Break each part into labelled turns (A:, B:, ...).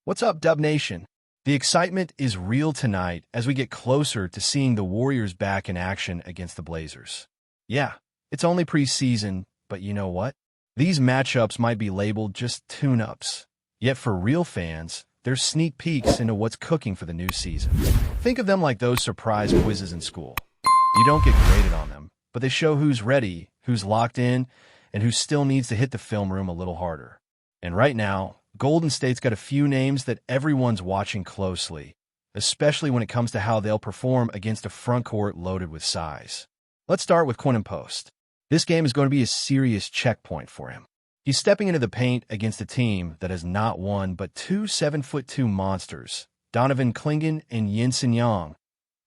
A: What's up, Dub Nation? The excitement is real tonight as we get closer to seeing the Warriors back in action against the Blazers. Yeah, it's only preseason, but you know what? These matchups might be labeled just tune-ups. Yet for real fans, they're sneak peeks into what's cooking for the new season. Think of them like those surprise quizzes in school. You don't get graded on them, but they show who's ready, who's locked in, and who still needs to hit the film room a little harder. And right now, Golden State's got a few names that everyone's watching closely, especially when it comes to how they'll perform against a front court loaded with size. Let's start with Quinn Post. This game is going to be a serious checkpoint for him. He's stepping into the paint against a team that has not one but two 7'2" monsters, Donovan Clingan and Yinsen Yang,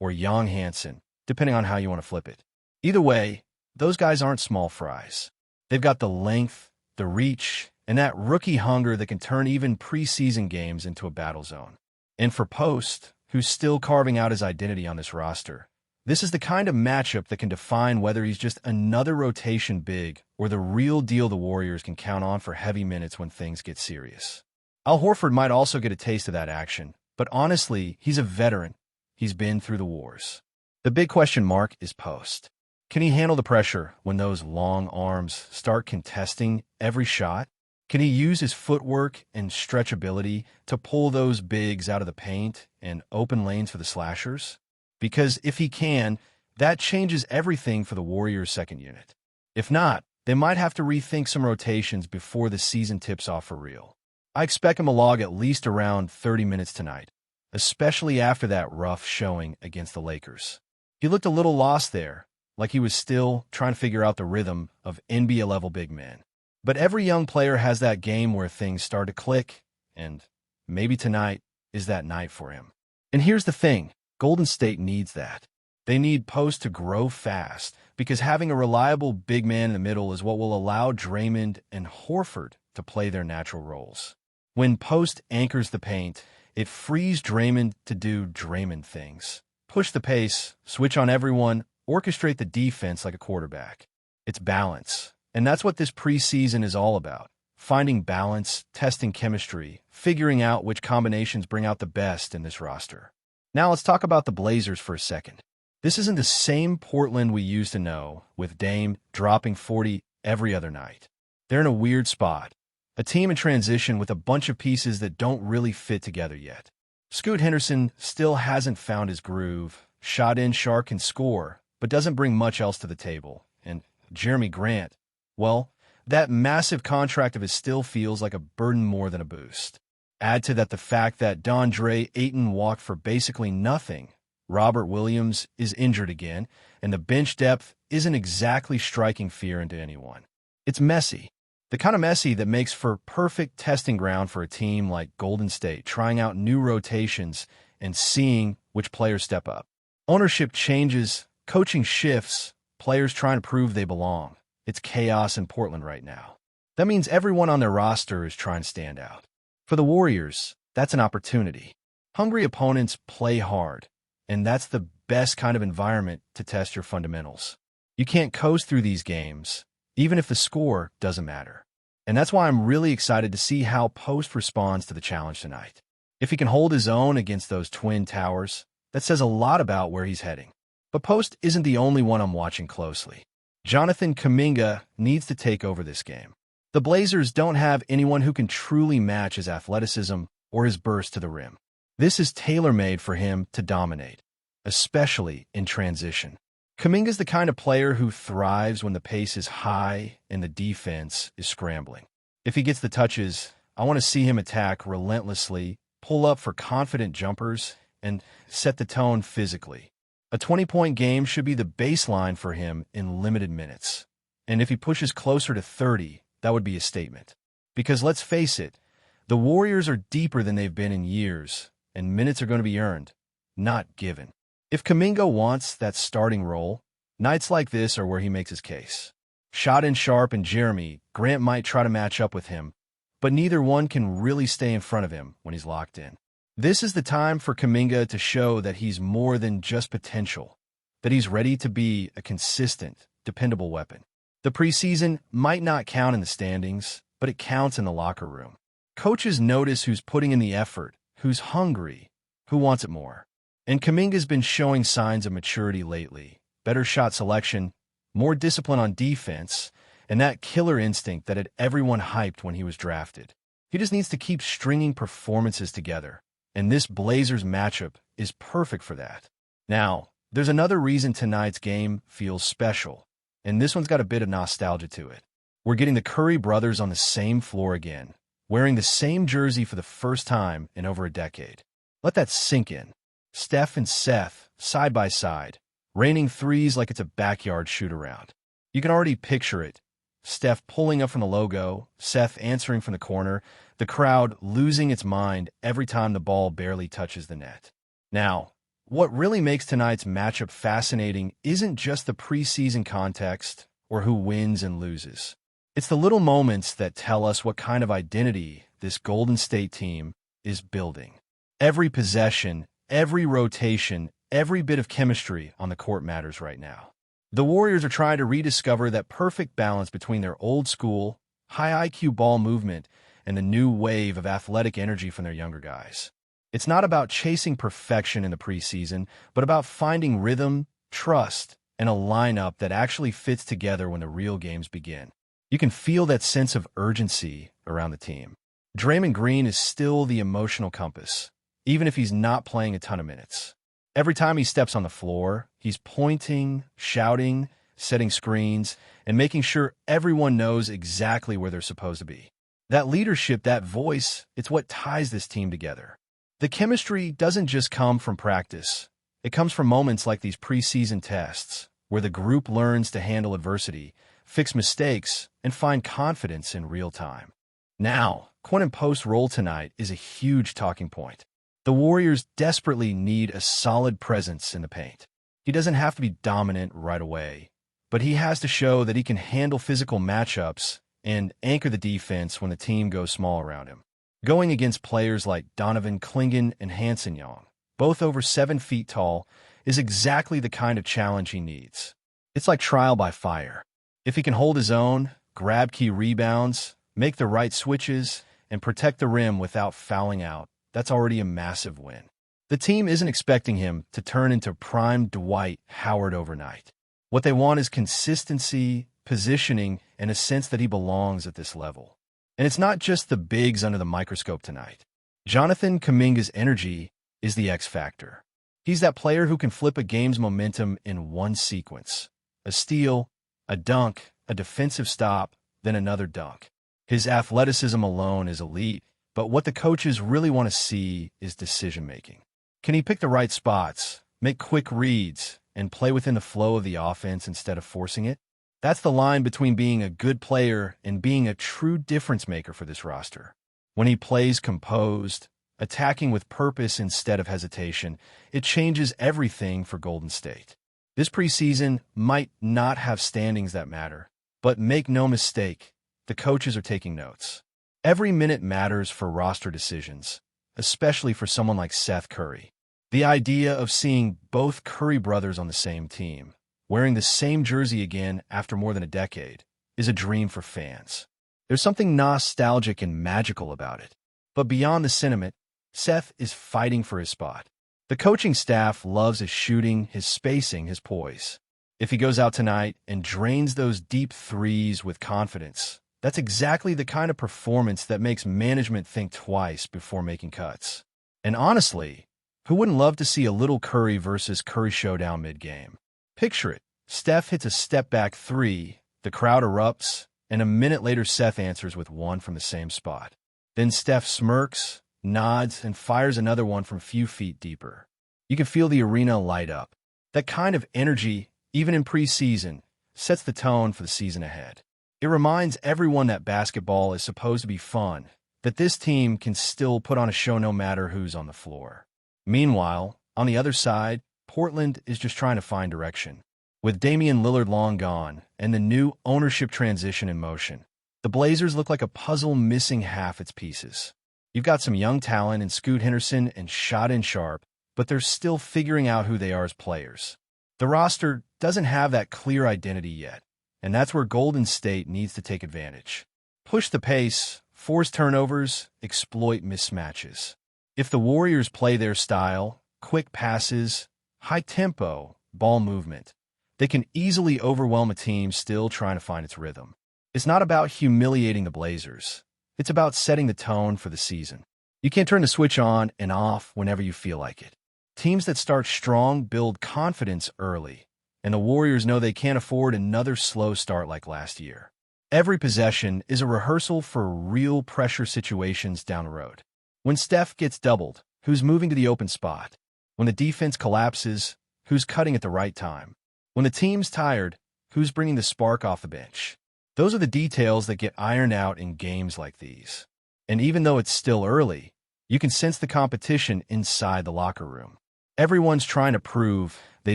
A: or Yang Hansen, depending on how you want to flip it. Either way, those guys aren't small fries. They've got the length, the reach, and that rookie hunger that can turn even preseason games into a battle zone. And for Post, who's still carving out his identity on this roster, this is the kind of matchup that can define whether he's just another rotation big or the real deal the Warriors can count on for heavy minutes when things get serious. Al Horford might also get a taste of that action, but honestly, he's a veteran. He's been through the wars. The big question mark is Post. Can he handle the pressure when those long arms start contesting every shot? Can he use his footwork and stretchability to pull those bigs out of the paint and open lanes for the slashers? Because if he can, that changes everything for the Warriors' second unit. If not, they might have to rethink some rotations before the season tips off for real. I expect him to log at least around 30 minutes tonight, especially after that rough showing against the Lakers. He looked a little lost there, like he was still trying to figure out the rhythm of NBA-level big men. But every young player has that game where things start to click, and maybe tonight is that night for him. And here's the thing, Golden State needs that. They need Post to grow fast, because having a reliable big man in the middle is what will allow Draymond and Horford to play their natural roles. When Post anchors the paint, it frees Draymond to do Draymond things. Push the pace, switch on everyone, orchestrate the defense like a quarterback. It's balance. And that's what this preseason is all about. Finding balance, testing chemistry, figuring out which combinations bring out the best in this roster. Now let's talk about the Blazers for a second. This isn't the same Portland we used to know, with Dame dropping 40 every other night. They're in a weird spot. A team in transition with a bunch of pieces that don't really fit together yet. Scoot Henderson still hasn't found his groove. Shot-in Shark can score, but doesn't bring much else to the table. And Jeremy Grant, well, that massive contract of his still feels like a burden more than a boost. Add to that the fact that DeAndre Ayton walked for basically nothing. Robert Williams is injured again, and the bench depth isn't exactly striking fear into anyone. It's messy. The kind of messy that makes for perfect testing ground for a team like Golden State, trying out new rotations and seeing which players step up. Ownership changes, coaching shifts, players trying to prove they belong. It's chaos in Portland right now. That means everyone on their roster is trying to stand out. For the Warriors, that's an opportunity. Hungry opponents play hard, and that's the best kind of environment to test your fundamentals. You can't coast through these games, even if the score doesn't matter. And that's why I'm really excited to see how Post responds to the challenge tonight. If he can hold his own against those twin towers, that says a lot about where he's heading. But Post isn't the only one I'm watching closely. Jonathan Kuminga needs to take over this game. The Blazers don't have anyone who can truly match his athleticism or his burst to the rim. This is tailor-made for him to dominate, especially in transition. Kuminga's the kind of player who thrives when the pace is high and the defense is scrambling. If he gets the touches, I want to see him attack relentlessly, pull up for confident jumpers, and set the tone physically. A 20-point game should be the baseline for him in limited minutes. And if he pushes closer to 30, that would be a statement. Because let's face it, the Warriors are deeper than they've been in years, and minutes are going to be earned, not given. If Kuminga wants that starting role, nights like this are where he makes his case. Shot-in Sharp and Jeremy Grant might try to match up with him, but neither one can really stay in front of him when he's locked in. This is the time for Kuminga to show that he's more than just potential, that he's ready to be a consistent, dependable weapon. The preseason might not count in the standings, but it counts in the locker room. Coaches notice who's putting in the effort, who's hungry, who wants it more. And Kuminga's been showing signs of maturity lately. Better shot selection, more discipline on defense, and that killer instinct that had everyone hyped when he was drafted. He just needs to keep stringing performances together, and this Blazers matchup is perfect for that. Now, there's another reason tonight's game feels special, and this one's got a bit of nostalgia to it. We're getting the Curry brothers on the same floor again, wearing the same jersey for the first time in over a decade. Let that sink in. Steph and Seth, side by side, raining threes like it's a backyard shoot-around. You can already picture it. Steph pulling up from the logo, Seth answering from the corner, the crowd losing its mind every time the ball barely touches the net. Now, what really makes tonight's matchup fascinating isn't just the preseason context or who wins and loses. It's the little moments that tell us what kind of identity this Golden State team is building. Every possession, every rotation, every bit of chemistry on the court matters right now. The Warriors are trying to rediscover that perfect balance between their old-school, high IQ ball movement and the new wave of athletic energy from their younger guys. It's not about chasing perfection in the preseason, but about finding rhythm, trust, and a lineup that actually fits together when the real games begin. You can feel that sense of urgency around the team. Draymond Green is still the emotional compass, even if he's not playing a ton of minutes. Every time he steps on the floor, he's pointing, shouting, setting screens, and making sure everyone knows exactly where they're supposed to be. That leadership, that voice, it's what ties this team together. The chemistry doesn't just come from practice. It comes from moments like these preseason tests, where the group learns to handle adversity, fix mistakes, and find confidence in real time. Now, Quentin Post's role tonight is a huge talking point. The Warriors desperately need a solid presence in the paint. He doesn't have to be dominant right away, but he has to show that he can handle physical matchups and anchor the defense when the team goes small around him. Going against players like Donovan Clingan and Hanson Young, both over 7 feet tall, is exactly the kind of challenge he needs. It's like trial by fire. If he can hold his own, grab key rebounds, make the right switches, and protect the rim without fouling out, that's already a massive win. The team isn't expecting him to turn into prime Dwight Howard overnight. What they want is consistency, positioning, and a sense that he belongs at this level. And it's not just the bigs under the microscope tonight. Jonathan Kuminga's energy is the X factor. He's that player who can flip a game's momentum in one sequence. A steal, a dunk, a defensive stop, then another dunk. His athleticism alone is elite, but what the coaches really want to see is decision-making. Can he pick the right spots, make quick reads, and play within the flow of the offense instead of forcing it? That's the line between being a good player and being a true difference maker for this roster. When he plays composed, attacking with purpose instead of hesitation, it changes everything for Golden State. This preseason might not have standings that matter, but make no mistake, the coaches are taking notes. Every minute matters for roster decisions, especially for someone like Seth Curry. The idea of seeing both Curry brothers on the same team, wearing the same jersey again after more than a decade, is a dream for fans. There's something nostalgic and magical about it. But beyond the sentiment, Seth is fighting for his spot. The coaching staff loves his shooting, his spacing, his poise. If he goes out tonight and drains those deep threes with confidence, that's exactly the kind of performance that makes management think twice before making cuts. And honestly, who wouldn't love to see a little Curry versus Curry showdown mid-game? Picture it. Steph hits a step-back three, the crowd erupts, and a minute later Seth answers with one from the same spot. Then Steph smirks, nods, and fires another one from a few feet deeper. You can feel the arena light up. That kind of energy, even in preseason, sets the tone for the season ahead. It reminds everyone that basketball is supposed to be fun, that this team can still put on a show no matter who's on the floor. Meanwhile, on the other side, Portland is just trying to find direction. With Damian Lillard long gone and the new ownership transition in motion, the Blazers look like a puzzle missing half its pieces. You've got some young talent in Scoot Henderson and Shot-in Sharp, but they're still figuring out who they are as players. The roster doesn't have that clear identity yet, and that's where Golden State needs to take advantage. Push the pace, force turnovers, exploit mismatches. If the Warriors play their style, quick passes, high tempo, ball movement, they can easily overwhelm a team still trying to find its rhythm. It's not about humiliating the Blazers. It's about setting the tone for the season. You can't turn the switch on and off whenever you feel like it. Teams that start strong build confidence early, and the Warriors know they can't afford another slow start like last year. Every possession is a rehearsal for real pressure situations down the road. When Steph gets doubled, who's moving to the open spot? When the defense collapses, who's cutting at the right time? When the team's tired, who's bringing the spark off the bench? Those are the details that get ironed out in games like these. And even though it's still early, you can sense the competition inside the locker room. Everyone's trying to prove they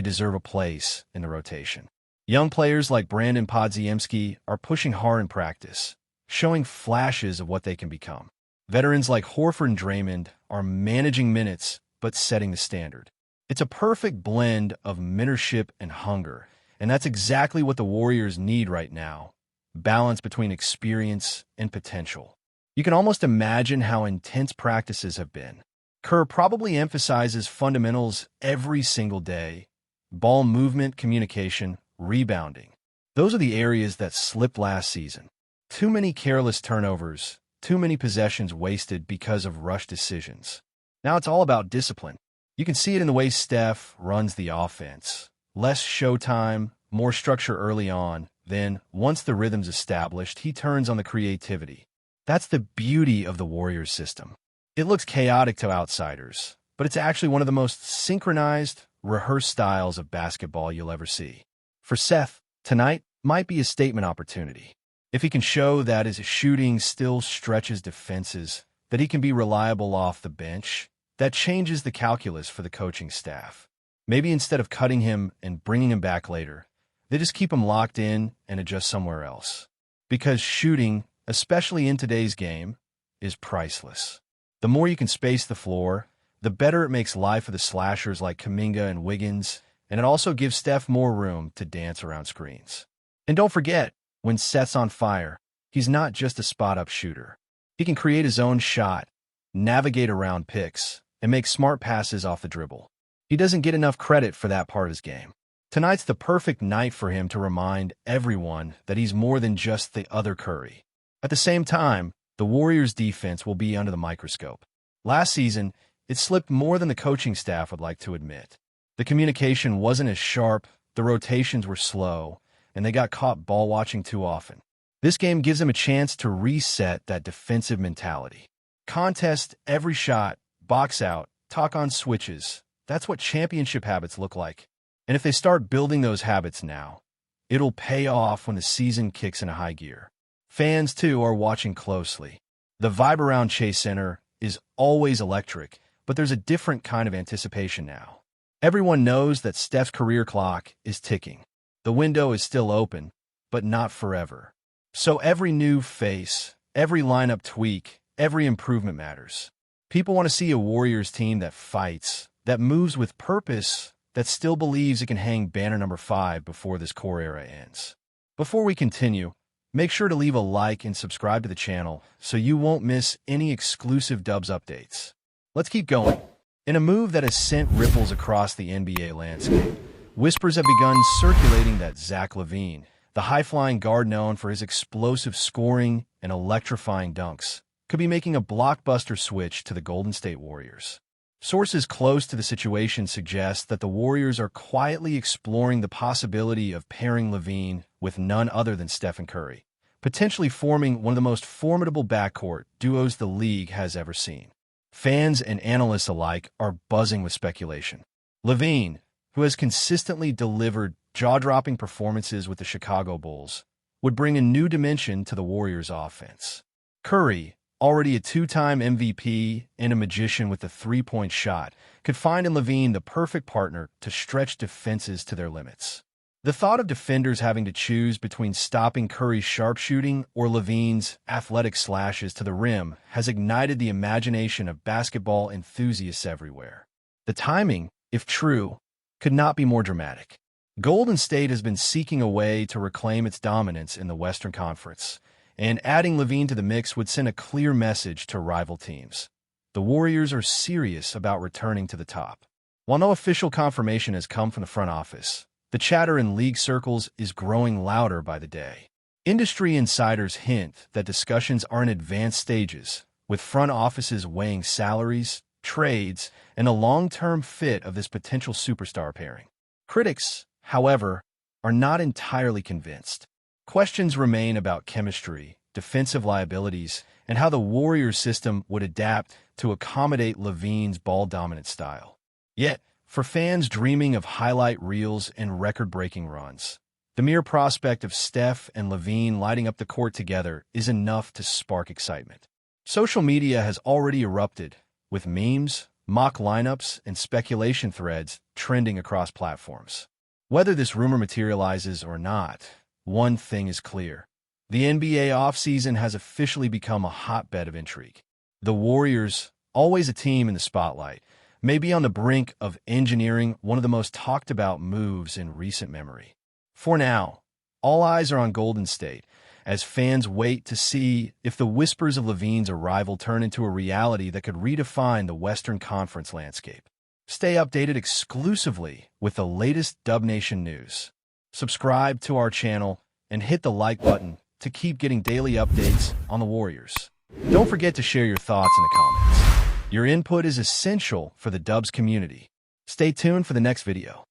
A: deserve a place in the rotation. Young players like Brandon Podziemski are pushing hard in practice, showing flashes of what they can become. Veterans like Horford and Draymond are managing minutes but setting the standard. It's a perfect blend of mentorship and hunger, and that's exactly what the Warriors need right now. Balance between experience and potential. You can almost imagine how intense practices have been. Kerr probably emphasizes fundamentals every single day. Ball movement, communication, rebounding. Those are the areas that slipped last season. Too many careless turnovers, too many possessions wasted because of rushed decisions. Now it's all about discipline. You can see it in the way Steph runs the offense. Less showtime, more structure early on. Then, once the rhythm's established, he turns on the creativity. That's the beauty of the Warriors system. It looks chaotic to outsiders, but it's actually one of the most synchronized, rehearsed styles of basketball you'll ever see. For Seth, tonight might be a statement opportunity. If he can show that his shooting still stretches defenses, that he can be reliable off the bench, that changes the calculus for the coaching staff. Maybe instead of cutting him and bringing him back later, they just keep him locked in and adjust somewhere else. Because shooting, especially in today's game, is priceless. The more you can space the floor, the better it makes life for the slashers like Kuminga and Wiggins, and it also gives Steph more room to dance around screens. And don't forget, when Seth's on fire, he's not just a spot-up shooter. He can create his own shot, navigate around picks, and make smart passes off the dribble. He doesn't get enough credit for that part of his game. Tonight's the perfect night for him to remind everyone that he's more than just the other Curry. At the same time, the Warriors' defense will be under the microscope. Last season, it slipped more than the coaching staff would like to admit. The communication wasn't as sharp, the rotations were slow, and they got caught ball-watching too often. This game gives them a chance to reset that defensive mentality. Contest every shot, box out, talk on switches. That's what championship habits look like. And if they start building those habits now, it'll pay off when the season kicks into high gear. Fans, too, are watching closely. The vibe around Chase Center is always electric, but there's a different kind of anticipation now. Everyone knows that Steph's career clock is ticking. The window is still open, but not forever. So every new face, every lineup tweak, every improvement matters. People want to see a Warriors team that fights, that moves with purpose, that still believes it can hang banner number 5 before this core era ends. Before we continue, make sure to leave a like and subscribe to the channel so you won't miss any exclusive Dubs updates. Let's keep going. In a move that has sent ripples across the NBA landscape, whispers have begun circulating that Zach LaVine, the high-flying guard known for his explosive scoring and electrifying dunks, could be making a blockbuster switch to the Golden State Warriors. Sources close to the situation suggest that the Warriors are quietly exploring the possibility of pairing LaVine with none other than Stephen Curry, potentially forming one of the most formidable backcourt duos the league has ever seen. Fans and analysts alike are buzzing with speculation. LaVine, who has consistently delivered jaw-dropping performances with the Chicago Bulls, would bring a new dimension to the Warriors' offense. Curry, already a 2-time MVP and a magician with the three-point shot, could find in LaVine the perfect partner to stretch defenses to their limits. The thought of defenders having to choose between stopping Curry's sharpshooting or LaVine's athletic slashes to the rim has ignited the imagination of basketball enthusiasts everywhere. The timing, if true, could not be more dramatic. Golden State has been seeking a way to reclaim its dominance in the Western Conference, and adding LAVINE to the mix would send a clear message to rival teams. The Warriors are serious about returning to the top. While no official confirmation has come from the front office, the chatter in league circles is growing louder by the day. Industry insiders hint that discussions are in advanced stages, with front offices weighing salaries, trades, and the long-term fit of this potential superstar pairing. Critics, however, are not entirely convinced. Questions remain about chemistry, defensive liabilities, and how the Warriors system would adapt to accommodate LAVINE's ball-dominant style. Yet, for fans dreaming of highlight reels and record-breaking runs, the mere prospect of Steph and LAVINE lighting up the court together is enough to spark excitement. Social media has already erupted, with memes, mock lineups, and speculation threads trending across platforms. Whether this rumor materializes or not, one thing is clear. The NBA offseason has officially become a hotbed of intrigue. The Warriors, always a team in the spotlight, may be on the brink of engineering one of the most talked-about moves in recent memory. For now, all eyes are on Golden State, as fans wait to see if the whispers of LAVINE's arrival turn into a reality that could redefine the Western Conference landscape. Stay updated exclusively with the latest Dub Nation news. Subscribe to our channel and hit the like button to keep getting daily updates on the Warriors. Don't forget to share your thoughts in the comments. Your input is essential for the Dubs community. Stay tuned for the next video.